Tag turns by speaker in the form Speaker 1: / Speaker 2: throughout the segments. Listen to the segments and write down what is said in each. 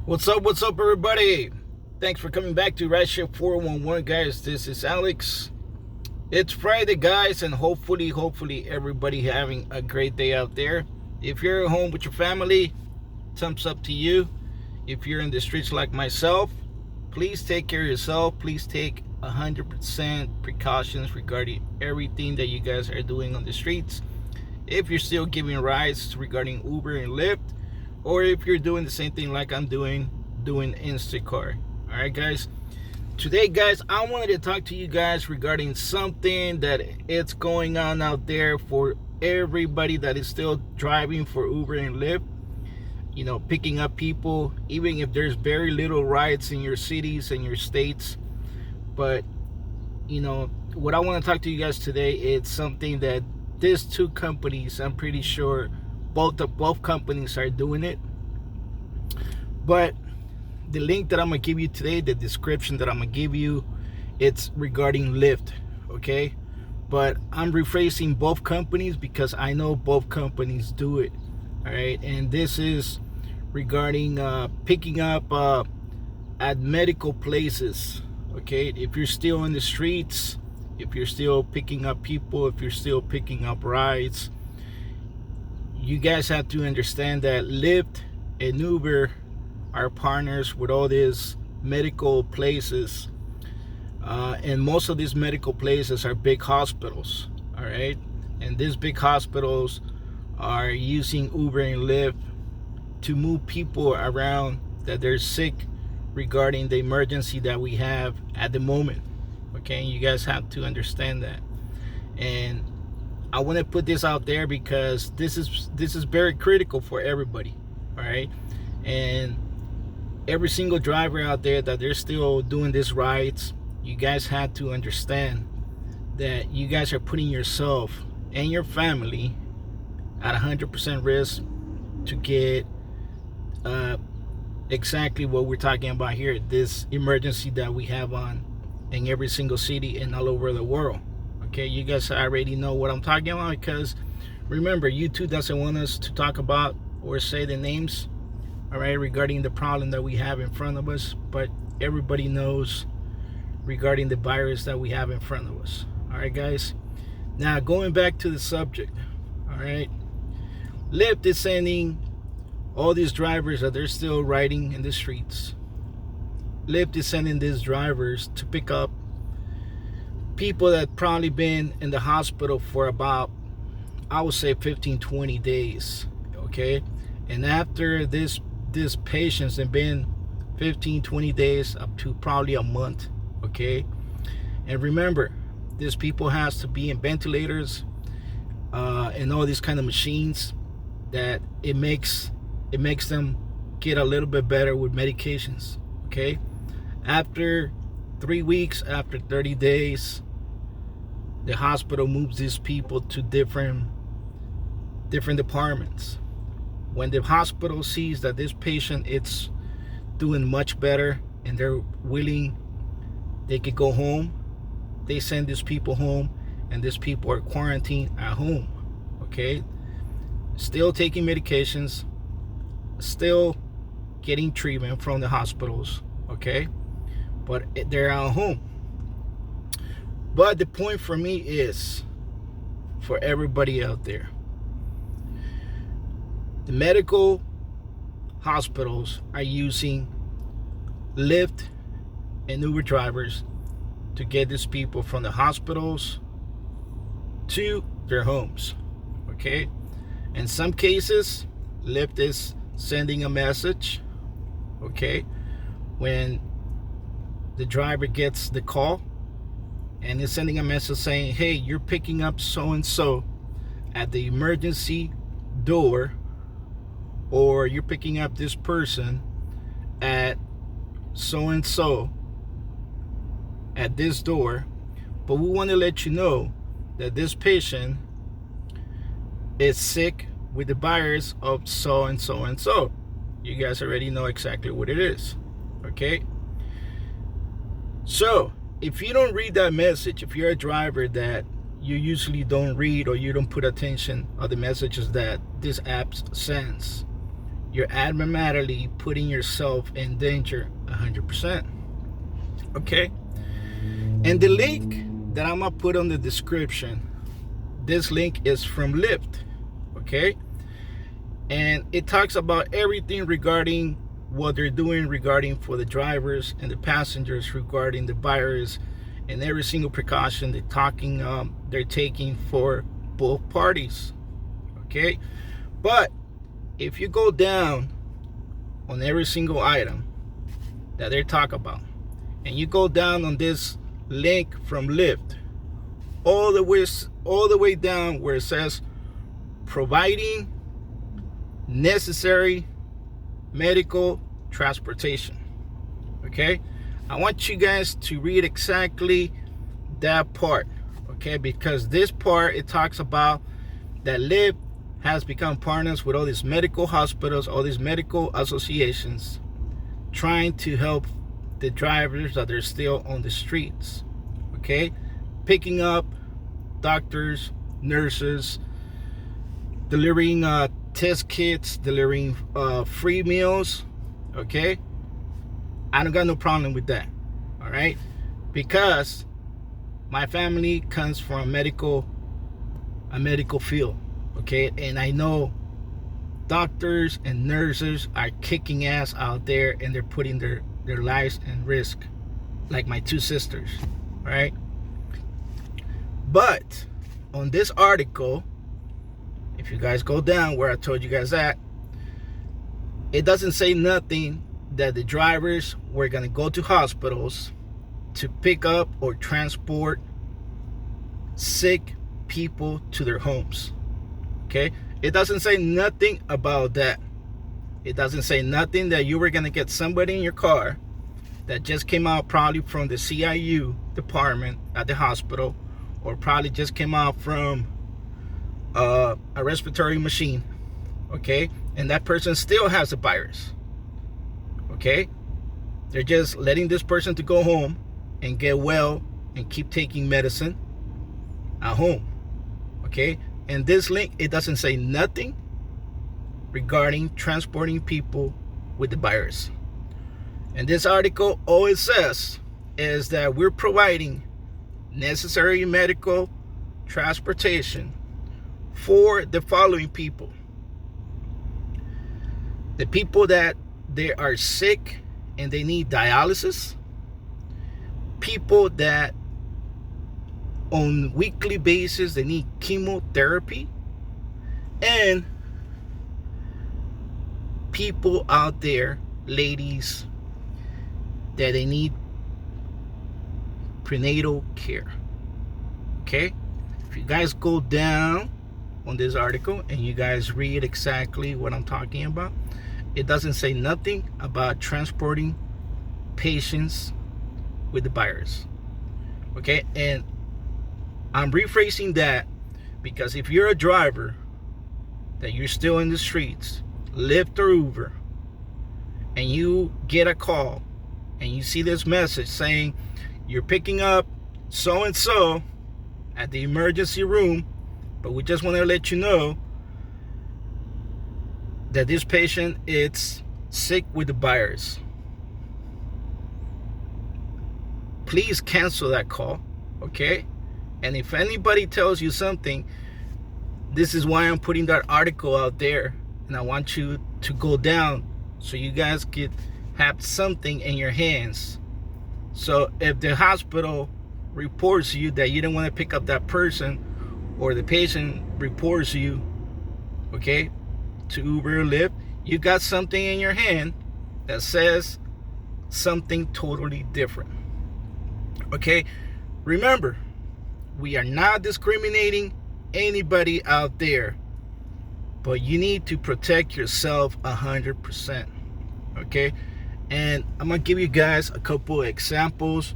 Speaker 1: What's up, everybody? Thanks for coming back to Rideshare 411, guys. This is Alex. It's Friday, guys, and hopefully, everybody having a great day out there. If you're at home with your family, thumbs up to you. If you're in the streets like myself, please take care of yourself. Please take 100% precautions regarding everything that you guys are doing on the streets. If you're still giving rides regarding Uber and Lyft, or if you're doing the same thing like I'm doing Instacart. All right, guys. Today, guys, I wanted to talk to you guys regarding something that it's going on out there for everybody that is still driving for Uber and Lyft. You know, picking up people, even if there's very little rides in your cities and your states. But, you know, what I want to talk to you guys today is something that these two companies, I'm pretty sure both companies are doing it. But the link that I'm gonna give you today, the description that I'm gonna give you, it's regarding Lyft, okay? But I'm rephrasing both companies because I know both companies do it. All right, and this is regarding picking up at medical places. Okay, if you're still in the streets, if you're still picking up people, if you're still picking up rides, you guys have to understand that Lyft and Uber are partners with all these medical places, and most of these medical places are big hospitals. All right, and these big hospitals are using Uber and Lyft to move people around that they're sick regarding the emergency that we have at the moment. Okay, you guys have to understand that. And I want to put this out there because this is very critical for everybody. All right, and every single driver out there that they're still doing these rides, you guys have to understand that you guys are putting yourself and your family at 100% risk to get exactly what we're talking about here, this emergency that we have on in every single city and all over the world. Okay, you guys already know what I'm talking about because remember, YouTube doesn't want us to talk about or say the names, all right, regarding the problem that we have in front of us, but everybody knows regarding the virus that we have in front of us. All right, guys. Now, going back to the subject, all right, Lyft is sending all these drivers that they're still riding in the streets. Lyft is sending these drivers to pick up people that probably been in the hospital for about, I would say, 15-20 days. Okay, and after this patients have been 15-20 days up to probably a month. Okay, and remember, these people has to be in ventilators and all these kind of machines that it makes them get a little bit better with medications. Okay, after 3 weeks, after 30 days, the hospital moves these people to different departments. When the hospital sees that this patient is doing much better and they're willing, they could go home, they send these people home, and these people are quarantined at home. Okay, still taking medications, still getting treatment from the hospitals. Okay, but they're at home. But the point for me is, for everybody out there, the medical hospitals are using Lyft and Uber drivers to get these people from the hospitals to their homes. Okay, in some cases, Lyft is sending a message. Okay, when the driver gets the call, and is sending a message saying, hey, you're picking up so and so at the emergency door, or you're picking up this person at so and so at this door, but we want to let you know that this patient is sick with the virus of so and so and so. You guys already know exactly what it is. Okay, so if you don't read that message, if you're a driver that you usually don't read or you don't put attention of the messages that this app sends, you're automatically putting yourself in danger 100%. Okay? And the link that I'm going to put on the description, this link is from Lyft. Okay? And it talks about everything regarding what they're doing regarding for the drivers and the passengers regarding the virus and every single precaution they're taking for both parties. Okay? But if you go down on every single item that they talk about, and you go down on this link from Lyft, all the way down where it says providing necessary medical transportation. Okay, I want you guys to read exactly that part. Okay, because this part, it talks about that Lyft has become partners with all these medical hospitals, all these medical associations, trying to help the drivers that are still on the streets. Okay, picking up doctors, nurses, delivering test kits, delivering free meals. Okay, I don't got no problem with that. All right, because my family comes from a medical field. Okay, and I know doctors and nurses are kicking ass out there, and they're putting their lives in risk, like my two sisters. Right? But on this article, if you guys go down where I told you guys that, it doesn't say nothing that the drivers were going to go to hospitals to pick up or transport sick people to their homes. Okay? It doesn't say nothing about that. It doesn't say nothing that you were going to get somebody in your car that just came out probably from the CIU department at the hospital, or probably just came out from a respiratory machine. Okay? And that person still has a virus. Okay? They're just letting this person to go home and get well and keep taking medicine at home. Okay? And this link, it doesn't say nothing regarding transporting people with the virus. And this article, all it says is that we're providing necessary medical transportation for the following people: the people that they are sick and they need dialysis, people that on weekly basis they need chemotherapy, and people out there, ladies, that they need prenatal care. Okay? If you guys go down on this article and you guys read exactly what I'm talking about, it doesn't say nothing about transporting patients with the virus. Okay? And I'm rephrasing that because if you're a driver that you're still in the streets, Lyft or Uber, and you get a call and you see this message saying you're picking up so and so at the emergency room, but we just want to let you know that this patient is sick with the virus, please cancel that call. Okay? And if anybody tells you something, this is why I'm putting that article out there, and I want you to go down so you guys could have something in your hands. So if the hospital reports you that you don't want to pick up that person, or the patient reports you, okay, to Uber or Lyft, you got something in your hand that says something totally different. Okay? Remember, we are not discriminating anybody out there, but you need to protect yourself 100%. Okay? And I'm gonna give you guys a couple examples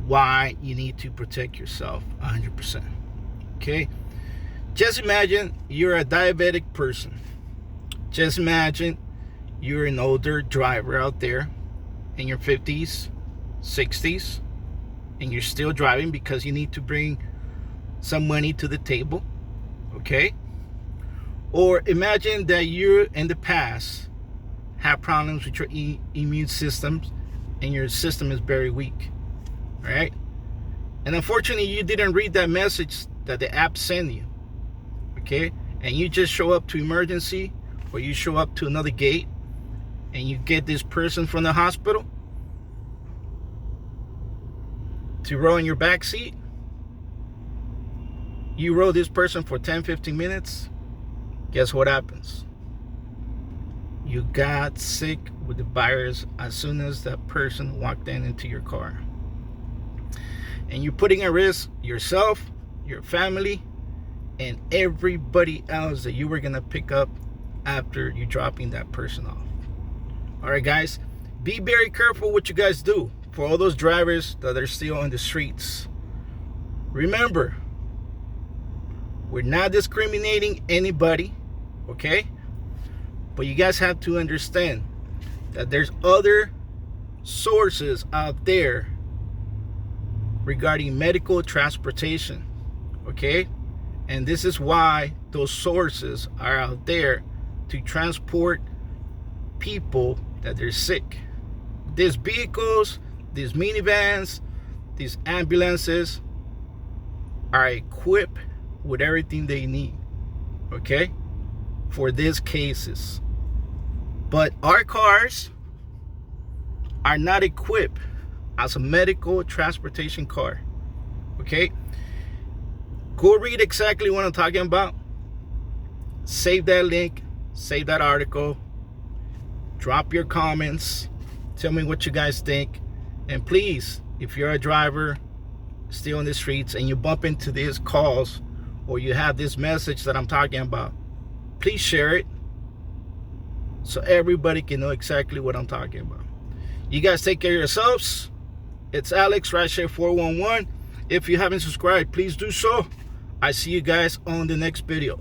Speaker 1: why you need to protect yourself 100%. Okay? Just imagine you're a diabetic person. Just imagine you're an older driver out there in your 50s, 60s, and you're still driving because you need to bring some money to the table. Okay? Or imagine that you in the past have problems with your immune systems and your system is very weak. All right? And unfortunately, you didn't read that message that the app sent you. Okay? And you just show up to emergency, or you show up to another gate and you get this person from the hospital to row in your back seat. You row this person for 10-15 minutes. Guess what happens? You got sick with the virus as soon as that person walked into your car. And you're putting at risk yourself, your family, and everybody else that you were going to pick up after you dropping that person off. All right, guys, be very careful what you guys do. For all those drivers that are still on the streets, remember, we're not discriminating anybody, okay? But you guys have to understand that there's other sources out there regarding medical transportation, okay? And this is why those sources are out there to transport people that they're sick. These vehicles, these minivans, these ambulances are equipped with everything they need, okay, for these cases. But our cars are not equipped as a medical transportation car, okay? Go read exactly what I'm talking about. Save that link, save that article, drop your comments, tell me what you guys think. And please, if you're a driver still on the streets and you bump into these calls or you have this message that I'm talking about, please share it so everybody can know exactly what I'm talking about. You guys take care of yourselves. It's Alex, Rideshare 411. If you haven't subscribed, please do so. I see you guys on the next video.